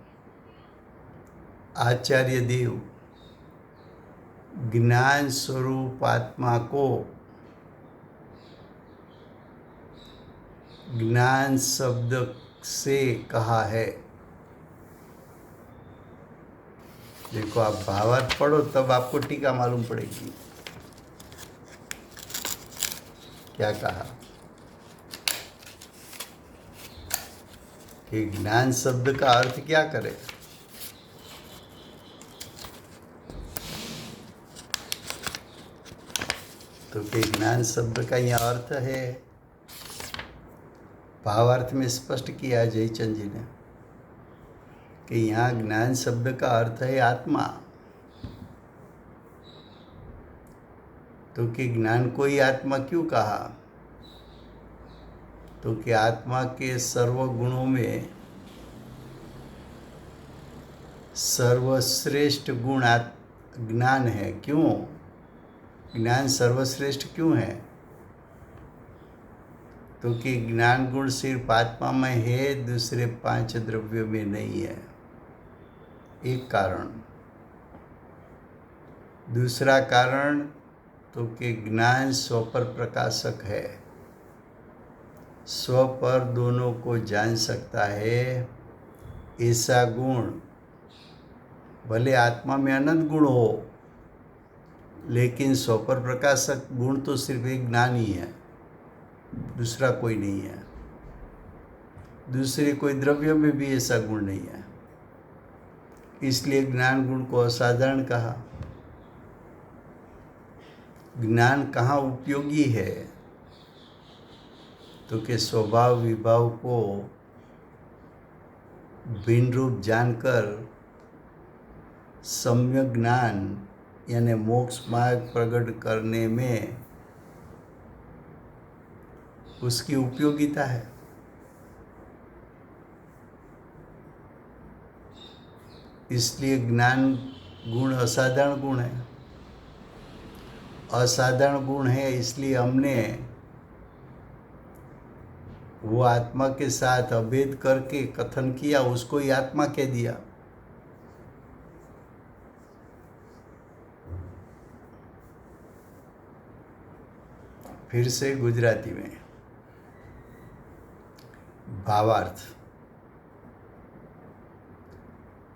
आचार्य देव ज्ञान स्वरूप आत्मा को ज्ञान शब्द से कहा है। देखो, आप भावार्थ पढ़ो तब आपको टीका मालूम पड़ेगी क्या कहा कि ज्ञान शब्द का अर्थ क्या करे। तो कि ज्ञान शब्द का यह अर्थ है, भावार्थ में स्पष्ट किया जयचंद जी ने कि यहाँ ज्ञान शब्द का अर्थ है आत्मा। तो कि ज्ञान को ही आत्मा क्यों कहा, तो कि आत्मा के सर्व गुणों में सर्वश्रेष्ठ गुण ज्ञान है। क्यों? ज्ञान सर्वश्रेष्ठ क्यों है? तो कि ज्ञान गुण सिर्फ आत्मा में है, दूसरे 5 द्रव्यों में नहीं है। एक कारण। दूसरा कारण तो कि ज्ञान स्व पर प्रकाशक है, स्व पर दोनों को जान सकता है। ऐसा गुण भले आत्मा में अनंत गुण हो, लेकिन स्व पर प्रकाशक गुण तो सिर्फ एक ज्ञान ही है, दूसरा कोई नहीं है। दूसरे कोई द्रव्य में भी ऐसा गुण नहीं है, इसलिए ज्ञान गुण को असाधारण कहा। ज्ञान कहाँ उपयोगी है? तो कि स्वभाव विभाव को भिन्न रूप जानकर सम्यक ज्ञान यानी मोक्ष मार्ग प्रकट करने में उसकी उपयोगिता है। इसलिए ज्ञान गुण असाधारण गुण है। असाधारण गुण है इसलिए हमने वो आत्मा के साथ अभेद करके कथन किया, उसको ही आत्मा कह दिया। फिर से गुजराती में भावार्थ।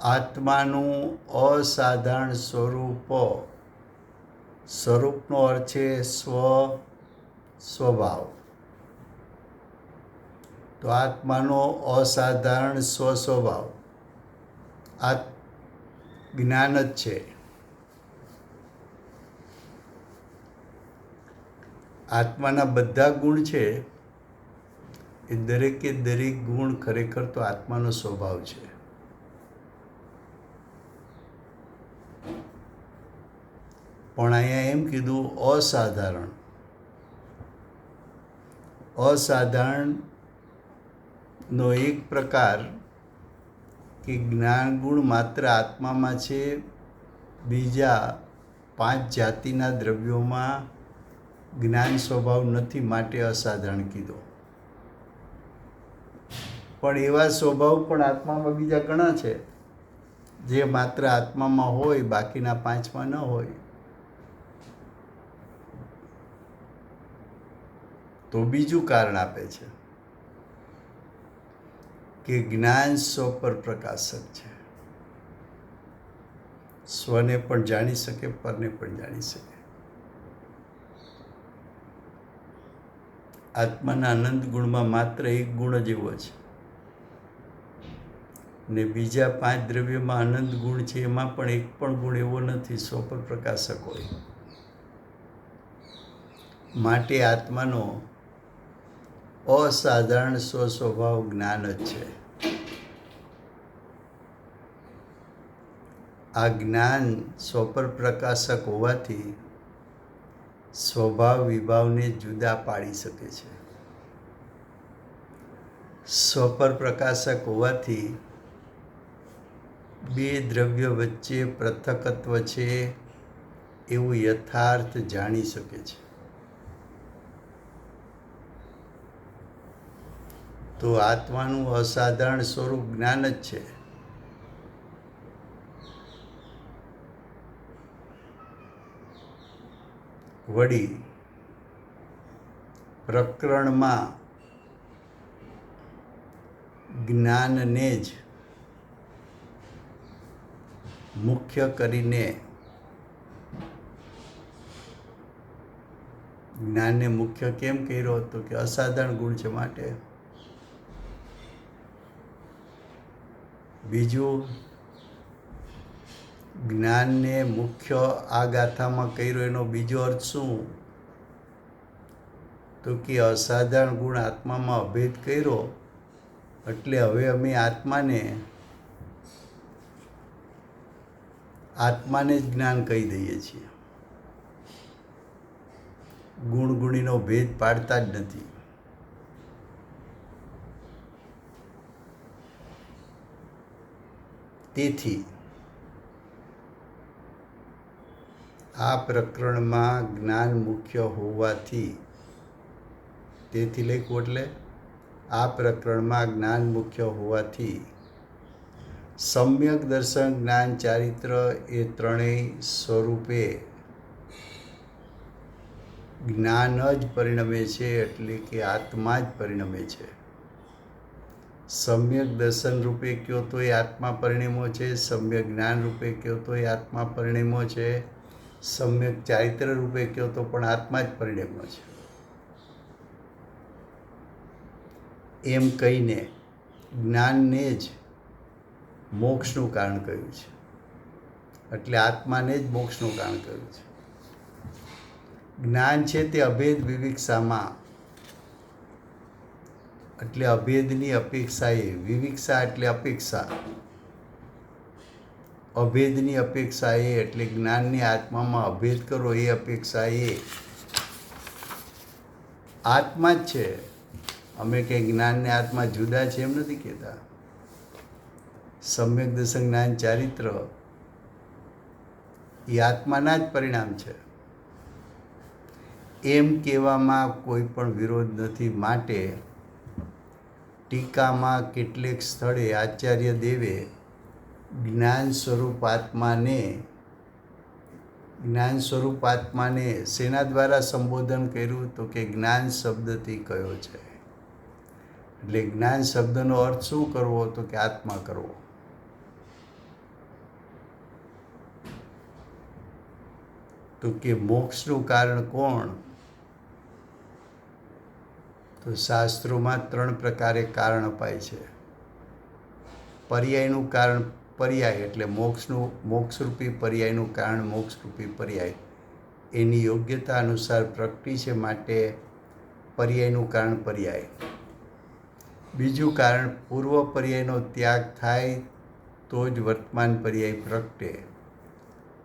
આત્માનું અસાધારણ સ્વરૂપનો અર્થ છે સ્વભાવ। તો આત્માનો અસાધારણ સ્વભાવ આ જ્ઞાન જ છે। આત્માના બધા ગુણ છે એ દરેકે દરેક ગુણ ખરેખર તો આત્માનો સ્વભાવ છે। પણ અહીંયા એમ કીધું અસાધારણ। અસાધારણનો એક પ્રકાર કે જ્ઞાન ગુણ માત્ર આત્મામાં છે, બીજા 5 જાતિના દ્રવ્યોમાં જ્ઞાન સ્વભાવ નથી, માટે અસાધારણ કીધો। પણ એવા સ્વભાવ પણ આત્મામાં બીજા ઘણા છે જે માત્ર આત્મામાં હોય, બાકીના 5માં ન હોય। તો બીજું કારણ આપે છે કે જ્ઞાન સ્વ પર પ્રકાશક છે, સ્વને પણ જાણી શકે, પરને પણ જાણી શકે। આત્માના અનંત ગુણમાં માત્ર એક ગુણ જ એવો છે, ને બીજા 5 દ્રવ્યોમાં અનંત ગુણ છે, એમાં પણ એક પણ ગુણ એવો નથી સ્વ પર પ્રકાશક હોય। માટે આત્માનો અસાધારણ સ્વભાવ જ્ઞાન જ છે। આ જ્ઞાન સ્વ પર પ્રકાશક હોવાથી સ્વભાવ વિભાવને જુદા પાડી શકે છે। સ્વ પર પ્રકાશક હોવાથી 2 દ્રવ્ય વચ્ચે પૃથકત્વ છે એવું યથાર્થ જાણી શકે છે। તો આત્માનું અસાધારણ સ્વરૂપ જ્ઞાન જ છે। વળી પ્રકરણમાં જ્ઞાનને જ મુખ્ય કરીને જ્ઞાનને મુખ્ય કેમ કર્યો હતો કે અસાધારણ ગુણ છે માટે। બીજું, જ્ઞાનને મુખ્ય આ ગાથામાં કર્યો એનો બીજો અર્થ શું? તો કે અસાધારણ ગુણ આત્મામાં અભેદ કર્યો એટલે હવે અમે આત્માને જ જ્ઞાન કહી દઈએ છીએ, ગુણ ગુણીનો ભેદ પાડતા જ નથી। તેથી આ પ્રકરણમાં જ્ઞાન મુખ્ય હોવાથી, તેથી લખ્યું એટલે આ પ્રકરણમાં જ્ઞાન મુખ્ય હોવાથી સમ્યક દર્શન, જ્ઞાન, ચારિત્ર એ ત્રણેય સ્વરૂપે જ્ઞાન જ પરિણમે છે, એટલે કે આત્મા જ પરિણમે છે. સમ્યક દર્શન રૂપે કયો તો એ આત્મા પરિણમ્યો છે, સમ્યક જ્ઞાન રૂપે કયો તો એ આત્મા પરિણમ્યો છે, સમ્યક ચારિત્ર રૂપે કયો તો પણ આત્મા જ પરિણમ્યો છે. એમ કહીને જ્ઞાનને જ મોક્ષનું કારણ કહ્યું છે, એટલે આત્માને જ મોક્ષનું કારણ કહ્યું છે. જ્ઞાન છે તે અભેદ વિવિક્ષામાં, એટલે અભેદની અપેક્ષાએ, વિવિક્ષા એટલે અપેક્ષા, અભેદની અપેક્ષાએ એટલે જ્ઞાનની આત્મામાં અભેદ કરો એ અપેક્ષાએ આત્મા જ છે. અમે કંઈ જ્ઞાનને આત્મા જુદા છે એમ નથી કહેતા. સમ્યક દર્શન, જ્ઞાન, ચારિત્ર એ આત્માના જ પરિણામ છે એમ કહેવામાં કોઈ પણ વિરોધ નથી. માટે ટીકામાં કેટલેક સ્થળે આચાર્ય દેવે જ્ઞાન સ્વરૂપ આત્માને શેના દ્વારા સંબોધન કર્યું? તો કે જ્ઞાન શબ્દથી કયો છે. એટલે જ્ઞાન શબ્દનો અર્થ શું કરવો? તો કે આત્મા કરવો. તો કે મોક્ષનું કારણ કોણ? તો શાસ્ત્રોમાં 3 પ્રકારે કારણ અપાય છે. પર્યાયનું કારણ, પર્યાય એટલે મોક્ષરૂપી પર્યાયનું કારણ, મોક્ષરૂપી પર્યાય એની યોગ્યતા અનુસાર પ્રગટી છે, માટે પર્યાયનું કારણ પર્યાય. બીજું કારણ, પૂર્વ પર્યાયનો ત્યાગ થાય તો જ વર્તમાન પર્યાય પ્રગટે,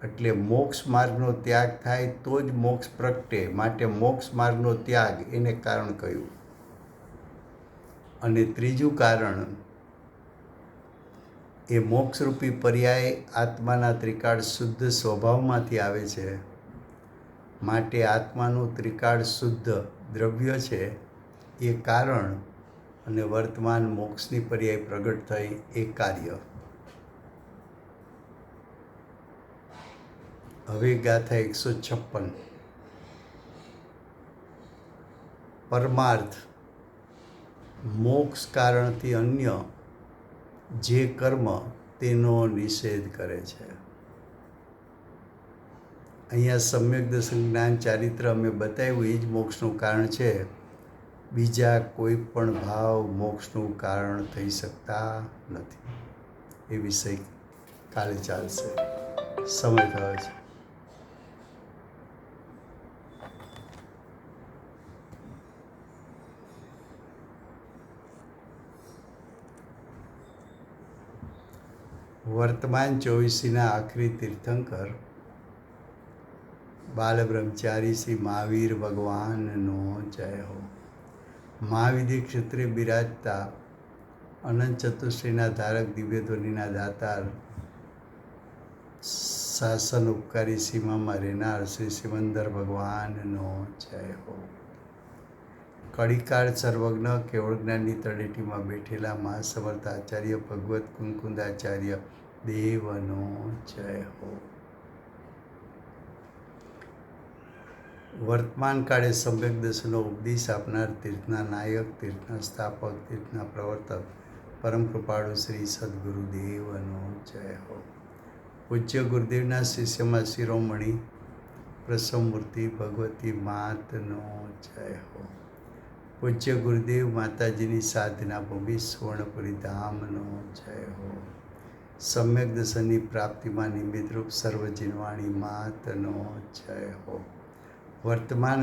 એટલે મોક્ષ માર્ગનો ત્યાગ થાય તો જ મોક્ષ પ્રગટે, માટે મોક્ષ માર્ગનો ત્યાગ એને કારણ કહ્યું. અને ત્રીજું કારણ, એ મોક્ષરૂપી પર્યાય આત્માના ત્રિકાળ શુદ્ધ સ્વભાવમાંથી આવે છે, માટે આત્માનું ત્રિકાળ શુદ્ધ દ્રવ્ય છે એ કારણ, અને વર્તમાન મોક્ષની પર્યાય પ્રગટ થઈ એ કાર્ય. હવે ગાથા 156. પરમાર્થ, મોક્ષ કારણથી અન્ય જે કર્મ તેનો નિષેધ કરે છે. અહીંયા સમ્યક દર્શન, જ્ઞાન, ચારિત્ર અમે બતાવ્યું એ જ મોક્ષનું કારણ છે. બીજા કોઈ પણ ભાવ મોક્ષનું કારણ થઈ શકતા નથી. એ વિષય કાલે ચાલશે. સમય થયો છે. વર્તમાન 24ના આખરી તીર્થંકર બાલ બ્રહ્મચારી શ્રી મહાવીર ભગવાનનો જય હો. મહાવિધિ ક્ષેત્રે બિરાજતા અનંત ચતુશ્રીના ધારક, દિવ્ય ધ્વનિના દાતાર, શાસન ઉપકારી સીમામાં રહેનાર શ્રી સિમંદર ભગવાનનો જય હો. કળીકાળ સર્વજ્ઞ કેવળ જ્ઞાનની તળેટીમાં બેઠેલા મહાસમર્થ આચાર્ય ભગવત કુંકુંદાચાર્ય દેવનો જય હો. વર્તમાન કાળે સમ્યક દર્શનનો ઉપદેશ આપનાર તીર્થના નાયક, તીર્થના સ્થાપક, તીર્થના પ્રવર્તક, પરમ કૃપાળુ શ્રી સદગુરુદેવનો જય હો. પૂજ્ય ગુરુદેવના શિષ્યમાં શિરોમણી પ્રસવમૂર્તિ ભગવતી માતનો જય હો. પૂજ્ય ગુરુદેવ માતાજીની સાધના ભૂમિ સુવર્ણપુરી ધામનો જય હો. સમ્યક દર્શનની પ્રાપ્તિમાં નિમિત્તરૂપ સર્વ જીનવાણી માતનો જય હો. વર્તમાન